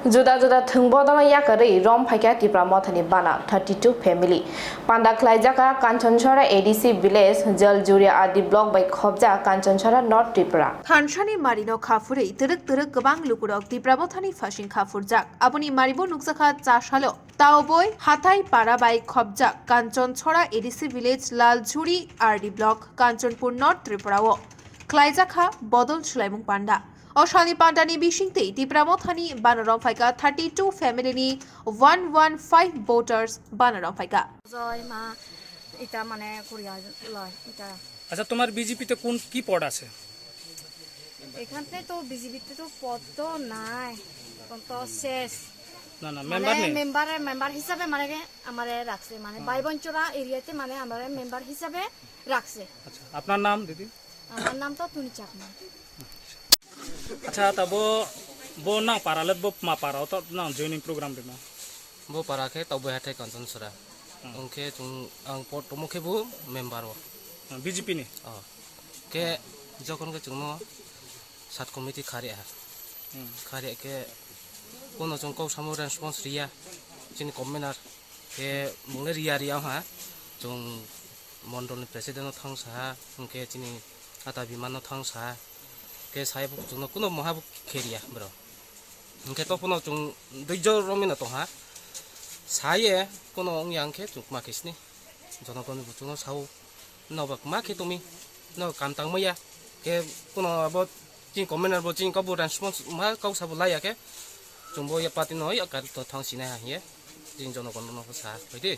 Juda thungbodama yakari rom phaikya tipra mothani bana 32 family panda khlaijaka Kanchanchora ADC village Jaljuria adi block by khobja Kanchanchora North Tripura Thansani marino khafurei terek gobang lukurok tipra mothani phasing khafurjak aboni maribo nuksakha chashalo taoboi hatai para by khobjak Kanchanchora ADC village Laljuri RD block Kanchanpur North Tripura o khlaijaka bodol sulaimung panda Oshani Pandani Bishingte, Tipramotani, Banaram Faika, 32 family ni 115 voters, Banaram Faika. এটা মানে করিয়া লয় এটা আচ্ছা তোমার বিজেপিতে কোন কি পদ আছে এখানে তো বিজেপিতে তো পদ তো নাই এখন তো শেষ না না মেম্বার নেই মেম্বার হিসাবে মানে আমারে রাখছে মানে বাইবঞ্চরা এরিয়াতে মানে আমারে মেম্বার হিসাবে রাখছে আচ্ছা আপনার নাম দিদি আমার নাম তো তুনি চাকমা अच्छा तब वो ना पाराले वो मा पाराओ तो ना जॉइनिंग प्रोग्राम पे ना वो पारा के तब है थे कंचनसरा उनके तुम पोट तो मुखे वो मेंबर हो बीजेपी ने के जो कौन के चुनो सात कमिटी खारे है खारे के कोनो चुन को समूह रेस्पॉन्स रिया जिन कमेनार के मुंगे रिया हाँ जों मंडल प्रेसिडेंट थांग सा उनके जिन आता विमान थांग सा के साहेब जोंनो कोनो महाबु खेरिया ब्रो उनके तो कोनो जों दैजो रमिना तो हा साये कोनो यांग के जुक माकिसनि जोनो कोनो बुचुनो साउ नबक माके तुमी न कामतांग मैया के कोनो अब जिन कमेनार बो जिन कबु रेस्पॉन्स मा कौ साबु लाया के जोंबो या पार्टी नय अकार तो थांसिना हाये जिन जोनो कोनो न सा फैदे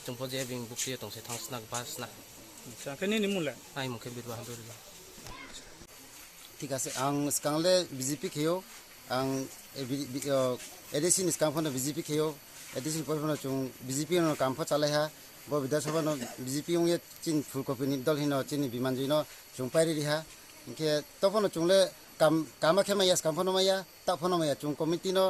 जोंबो जे बिं बुकि तंसे थांसना बासना जाखनि निमुला आइ मुखे बिरबा बिरबा ঠিক আছে আং স্কাংলে বিজেপি খেও আং এডিসি নিস্কাংফন বিজেপি খেও এডিসি পয়ফন চুং বিজেপি ন কামফ চালাইহা ব বিধানসভা ন বিজেপি উয়ে চিন ফুলকপি নিদল হিন চিনি বিমানজুই ন চুং পাইরি রিহা ইনকে তফন চুংলে কামাখে মাইয়া স্কাংফন মাইয়া তাফন মাইয়া চুং কমিটি ন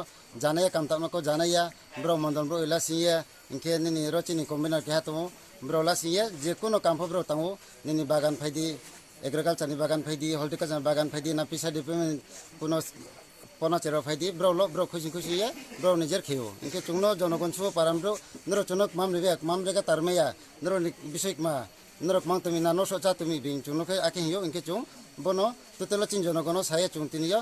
জানাইয়া কামতামনকো জানাইয়া ব্র মন্দন ব্র ইলা সিয়া ইনকে নিনি রচিনি কম্বিনার কেহা তমো ব্র লা সিয়া যে কোনো কামফ ব্র তামো নিনি বাগান ফাইদি एग्रिकालचार नि बागान फायदी हर्टिकालचार बागान फायदी ना पिसा डिपार्टमेंट कोनो पना चेरो फायदी ब्रो खुशी खुशी ब्रो निजेर खेयो इनके चुंगनो जनगण सु पाराम ब्रो नरो चुनक माम रेगा तारमेया नरो बिषयक मा नरो मांग तुमी ना नसो चा तुमी बिं चुंगनोखे आके हियो इनके चुंग बनो टोटल चिन जनगण साये चुंग तिनियो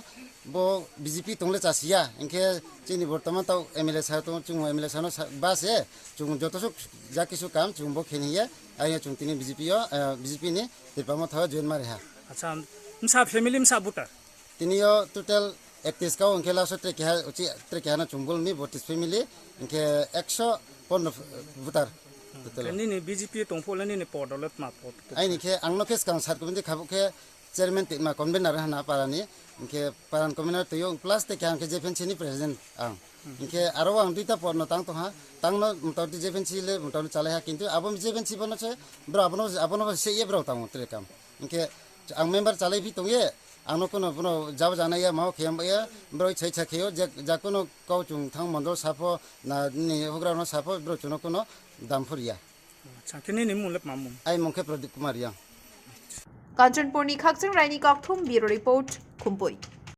बो बीजेपी तंगले चासिया इनके चिनि वर्तमान ताव एमएलए सा तो चुंग एमएलए सानो बासे चुंग जतसु जाकिसु काम चुंग बो खेनिया आया चुंग तिनि बीजेपी ने दिपामो था जॉइन मारे हा अच्छा मसा फैमिली मसा बुटा तिनियो टोटल 31 का उनके लासो ट्रेक ना चुंबल मी 32 फैमिली इनके 115 बुटार नि नि बीजेपी तंफोले नि पदलत मा पद आई निके आंनो केस कां सात कमिटी खाबुके चेयरमैन मा कन्वेनर हना पारानि इनके पारान कन्वेनर तयो प्लस ते कां के जेफेन्सी नि प्रेसिडेंट आं इनके आरो आं दुइता पद न तांग तो हा तांगनो मुतावति जेफेन्सी ले मुतावति चाले हा किन्तु आबो जेफेन्सी बनो छे ब्रो आबनो से ये ब्रो तांग त्रे काम इनके आं मेंबर चाले भी तंगे आंनो कोनो कोनो जाव जानाया माव खेमया ब्रो छै छखेयो जा कोनो कौ चुं थांग मंडल साफो ना नि होग्रानो साफो ब्रो चुनो कोनो दामफुरिया अच्छा किनि निमुलक मामु आई मुखे प्रदीप कुमार या Kanchanpur ni Khakchang Raini Kokthum Bureau Report Khumpui